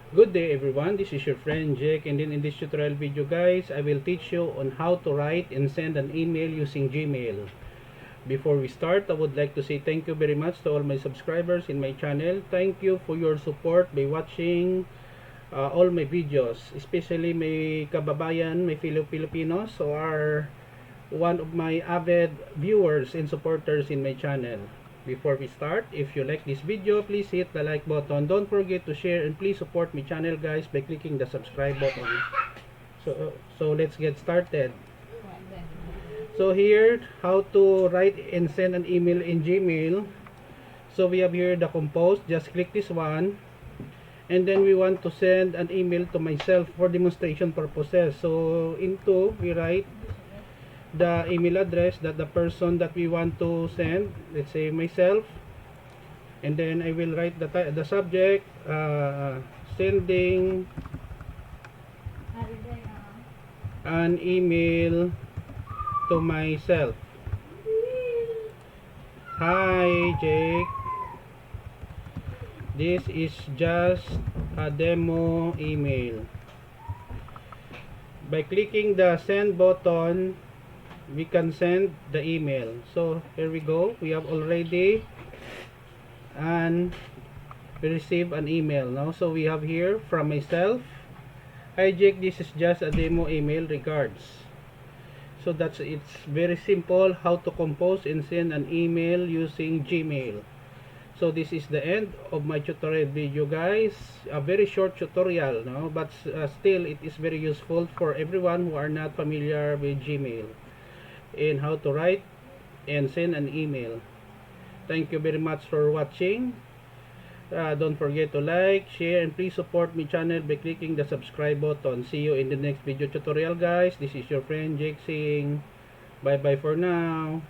Good day everyone, this is your friend Jake, and then in this tutorial video guys, I will teach you on how to write and send an email using Gmail. Before we start, I would like to say thank you very much to all my subscribers in my channel. Thank you for your support by watching all my videos, especially my kababayan, my fellow Filipinos who are one of my avid viewers and supporters in my channel. Before we start, if you like this video, please hit the like button. Don't forget to share and please support my channel guys by clicking the subscribe button. So let's get started. So here, how to write and send an email in Gmail. So we have here the compose. Just click this one. And then we want to send an email to myself for demonstration purposes. So into, we write the email address that the person that we want to send, let's say myself, and then I will write the subject, sending an email to myself. Hi Jake, this is just a demo email. By clicking the send button, we can send the email. So here we go, we have already and we receive an email now. So we have here from myself, hi Jake, this is just a demo email, regards. So it's very simple how to compose and send an email using Gmail. So this is the end of my tutorial video guys, a very short tutorial no, but still it is very useful for everyone who are not familiar with Gmail and how to write and send an email. Thank you very much for watching. Don't forget to like, share, and please support my channel by clicking the subscribe button. See you in the next video tutorial guys. This is your friend Jake saying bye bye for now.